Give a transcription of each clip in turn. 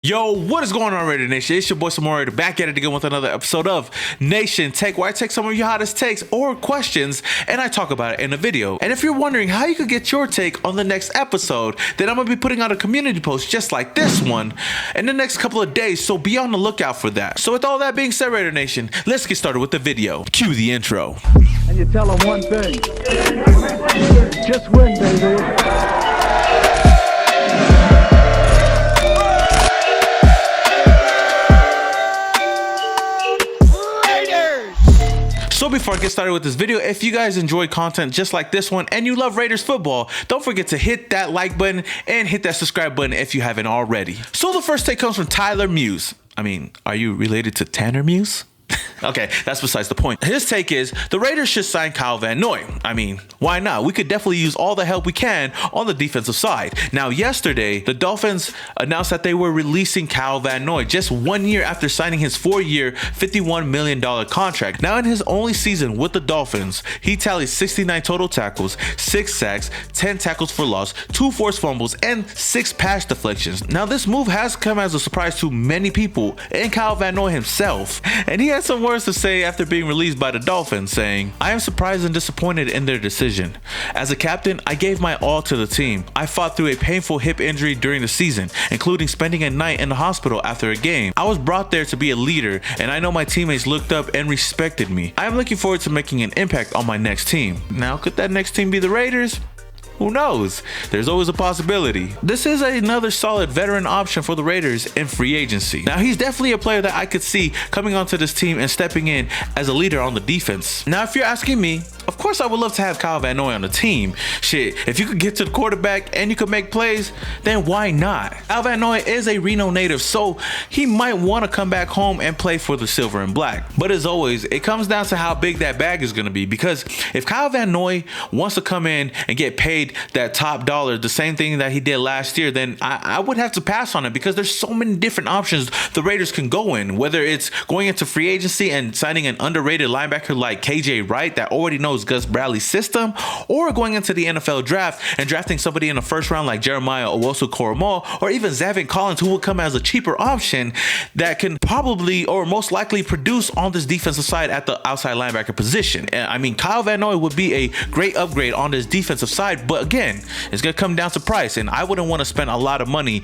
Yo, what is going on, Raider Nation? It's your boy Samori, back at it again with another episode of Nation Take, where I take some of your hottest takes or questions and I talk about it in a video. And if you're wondering how you could get your take on the next episode, then I'm gonna be putting out a community post just like this one in the next couple of days, so be on the lookout for that. So with all that being said, Raider Nation, let's get started with the video. Cue the intro. And you tell them one thing: just win, baby. So before I get started with this video, if you guys enjoy content just like this one and you love Raiders football, don't forget to hit that like button and hit that subscribe button if you haven't already. So the first take comes from Tyler Muse. I mean, are you related to Tanner Muse? Okay, that's besides the point. His take is the Raiders should sign Kyle Van Noy. I mean, why not? We could definitely use all the help we can on the defensive side. Now, yesterday, the Dolphins announced that they were releasing Kyle Van Noy just 1 year after signing his 4-year, $51 million contract. Now, in his only season with the Dolphins, he tallied 69 total tackles, 6 sacks, 10 tackles for loss, 2 forced fumbles, and 6 pass deflections. Now, this move has come as a surprise to many people, and Kyle Van Noy himself. And he had some words to say after being released by the Dolphins, saying, "I am surprised and disappointed in their decision. As a captain, I gave my all to the team. I fought through a painful hip injury during the season, including spending a night in the hospital after a game. I was brought there to be a leader, and I know my teammates looked up and respected me. I am looking forward to making an impact on my next team." Now, could that next team be the Raiders? Who knows? There's always a possibility. This is another solid veteran option for the Raiders in free agency. Now, he's definitely a player that I could see coming onto this team and stepping in as a leader on the defense. Now, if you're asking me, of course I would love to have Kyle Van Noy on the team. Shit, if you could get to the quarterback and you could make plays, then why not? Kyle Van Noy is a Reno native, so he might want to come back home and play for the silver and black. But as always, it comes down to how big that bag is going to be, because if Kyle Van Noy wants to come in and get paid that top dollar, the same thing that he did last year, then I would have to pass on it, because there's so many different options the Raiders can go in, whether it's going into free agency and signing an underrated linebacker like KJ Wright that already knows Gus Bradley's system, or going into the NFL draft and drafting somebody in the first round like Jeremiah Owusu-Koramoah, or even Zaven Collins, who will come as a cheaper option that can probably or most likely produce on this defensive side at the outside linebacker position. And I mean, Kyle Van Noy would be a great upgrade on this defensive side, but again, it's going to come down to price, and I wouldn't want to spend a lot of money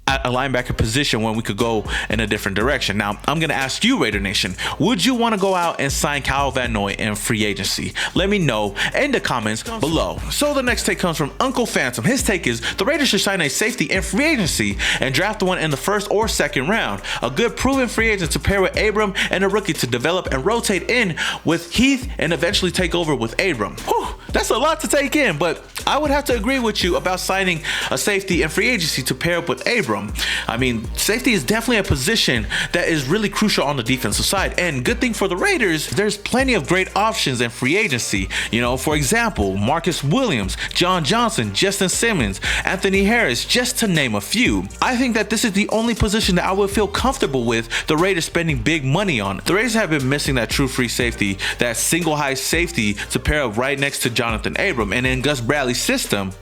at a linebacker position when we could go in a different direction. Now, I'm going to ask you, Raider Nation, would you want to go out and sign Kyle Van Noy in free agency? Let me know in the comments below. So the next take comes from Uncle Phantom. His take is the Raiders should sign a safety in free agency and draft one in the first or second round. A good proven free agent to pair with Abram, and a rookie to develop and rotate in with Heath and eventually take over with Abram. Whew, that's a lot to take in, but I would have to agree with you about signing a safety in free agency to pair up with Abram. I mean, safety is definitely a position that is really crucial on the defensive side, and good thing for the Raiders, there's plenty of great options in free agency. You know, for example, Marcus Williams, John Johnson, Justin Simmons, Anthony Harris, just to name a few. I think that this is the only position that I would feel comfortable with the Raiders spending big money on. The Raiders have been missing that true free safety, that single high safety to pair up right next to Jonathan Abram, and in Gus Bradley's system,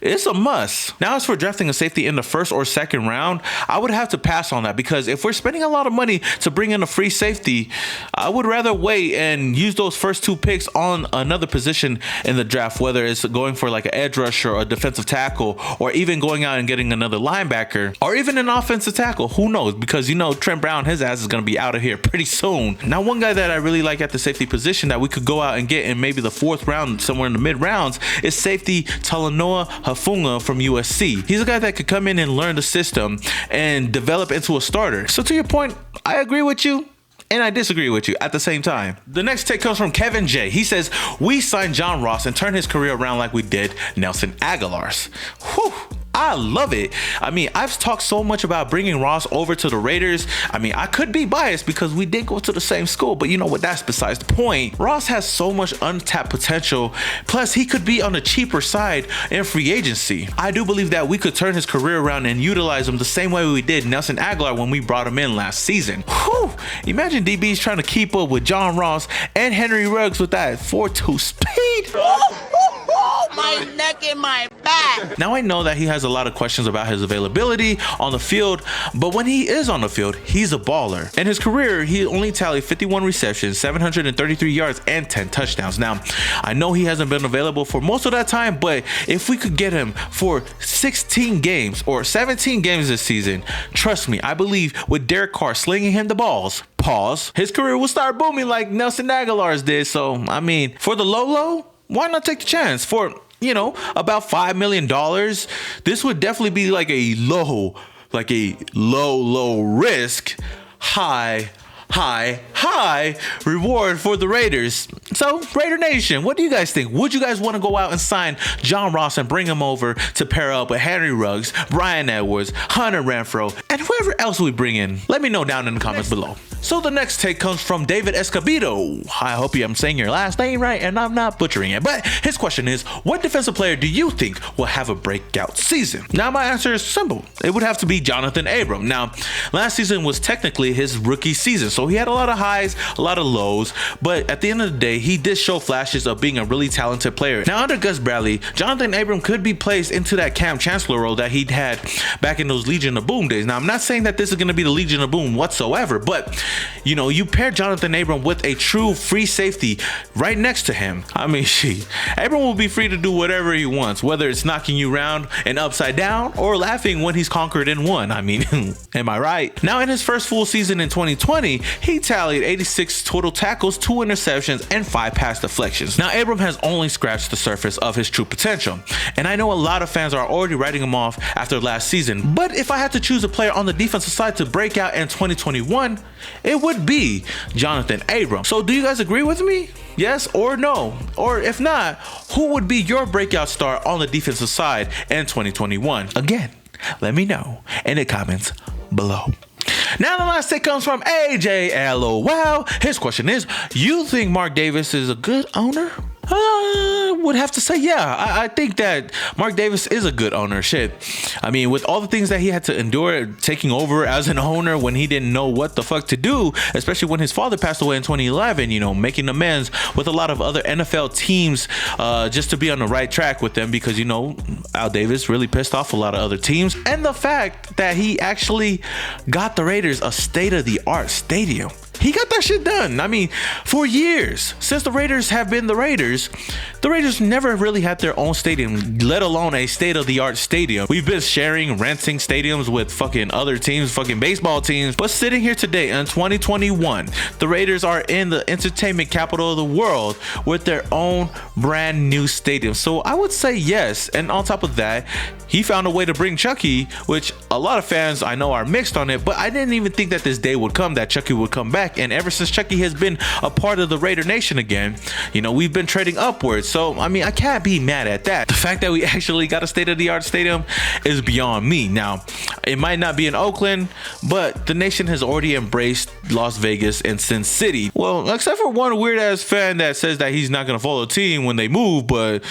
it's a must. Now, as for drafting a safety in the first or second round, I would have to pass on that, because if we're spending a lot of money to bring in a free safety, I would rather wait and use those first 2 picks on another position in the draft, whether it's going for like an edge rusher or a defensive tackle, or even going out and getting another linebacker, or even an offensive tackle. Who knows? Because you know Trent Brown, his ass is going to be out of here pretty soon. Now, one guy that I really like at the safety position that we could go out and get in maybe the 4th round, somewhere in the mid rounds, is safety Talanoa Hufanga from USC. He's a guy that could come in and learn the system and develop into a starter. So to your point, I agree with you and I disagree with you at the same time. The next take comes from Kevin J. He says, we signed John Ross and turned his career around like we did Nelson Aguilar's. Whew. I love it. I mean, I've talked so much about bringing Ross over to the Raiders. I mean, I could be biased because we did go to the same school, but you know what? That's besides the point. Ross has so much untapped potential. Plus, he could be on the cheaper side in free agency. I do believe that we could turn his career around and utilize him the same way we did Nelson Aguilar when we brought him in last season. Whew. Imagine DBs trying to keep up with John Ross and Henry Ruggs with that 4.2 speed. Oh, my neck and my back. Now I know that he has a lot of questions about his availability on the field, but when he is on the field, he's a baller. In his career, he only tallied 51 receptions, 733 yards, and 10 touchdowns. Now, I know he hasn't been available for most of that time, but if we could get him for 16 games or 17 games this season, trust me, I believe with Derek Carr slinging him the balls, pause, his career will start booming like Nelson Aguilar's did. So, I mean, for the low, why not take the chance? For, you know, about $5 million, this would definitely be like a low risk, high reward for the Raiders. So, Raider Nation, what do you guys think? Would you guys want to go out and sign John Ross and bring him over to pair up with Henry Ruggs, Brian Edwards, Hunter Renfrow, and whoever else we bring in? Let me know down in the comments below. So the next take comes from David Escobar. I hope I'm saying your last name right and I'm not butchering it. But his question is, what defensive player do you think will have a breakout season? Now my answer is simple. It would have to be Jonathan Abram. Now, last season was technically his rookie season, so he had a lot of highs, a lot of lows, but at the end of the day, he did show flashes of being a really talented player. Now under Gus Bradley, Jonathan Abram could be placed into that Cam Chancellor role that he'd had back in those Legion of Boom days. Now I'm not saying that this is going to be the Legion of Boom whatsoever, but you know, you pair Jonathan Abram with a true free safety right next to him. I mean, Abram will be free to do whatever he wants, whether it's knocking you around and upside down or laughing when he's conquered and won. I mean, am I right? Now, in his first full season in 2020, he tallied 86 total tackles, 2 interceptions, and 5 pass deflections. Now, Abram has only scratched the surface of his true potential, and I know a lot of fans are already writing him off after last season, but if I had to choose a player on the defensive side to break out in 2021, it would be Jonathan Abram. So do you guys agree with me? Yes or no? Or if not, who would be your breakout star on the defensive side in 2021? Again, let me know in the comments below. Now the last take comes from AJ LOL. His question is, you think Mark Davis is a good owner? Would have to say, yeah. I think that Mark Davis is a good owner. Shit. I mean, with all the things that he had to endure taking over as an owner when he didn't know what the fuck to do, especially when his father passed away in 2011, you know, making amends with a lot of other NFL teams just to be on the right track with them because, you know, Al Davis really pissed off a lot of other teams. And the fact that he actually got the Raiders a state-of-the-art stadium. He got that shit done. I mean, for years, since the Raiders have been the Raiders never really had their own stadium, let alone a state-of-the-art stadium. We've been renting stadiums with fucking other teams, fucking baseball teams. But sitting here today in 2021, the Raiders are in the entertainment capital of the world with their own brand new stadium. So I would say yes. And on top of that, he found a way to bring Chucky, which a lot of fans I know are mixed on it, but I didn't even think that this day would come, that Chucky would come back. And ever since Chucky has been a part of the Raider Nation again, you know, we've been trading upwards. So, I mean, I can't be mad at that. The fact that we actually got a state-of-the-art stadium is beyond me. Now, it might not be in Oakland, but the nation has already embraced Las Vegas and Sin City. Well, except for one weird-ass fan that says that he's not going to follow the team when they move, but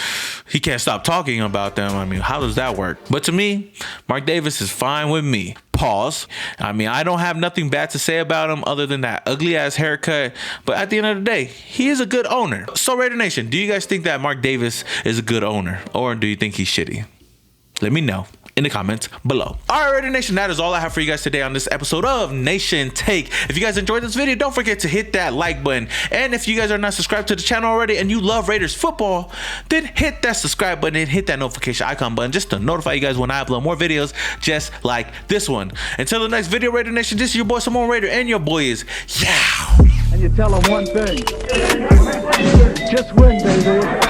he can't stop talking about them. I mean, how does that work? But to me, Mark Davis is fine with me. Pause. I mean, I don't have nothing bad to say about him other than that ugly ass haircut. But at the end of the day, he is a good owner. So Raider Nation, do you guys think that Mark Davis is a good owner? Or do you think he's shitty? Let me know in the comments below. All right, Raider Nation, that is all I have for you guys today on this episode of Nation Take. If you guys enjoyed this video, don't forget to hit that like button. And if you guys are not subscribed to the channel already and you love Raiders football, then hit that subscribe button and hit that notification icon button just to notify you guys when I upload more videos just like this one. Until the next video, Raider Nation, this is your boy Simone Raider, and your boy is Yow. And you tell them one thing. Just win, baby.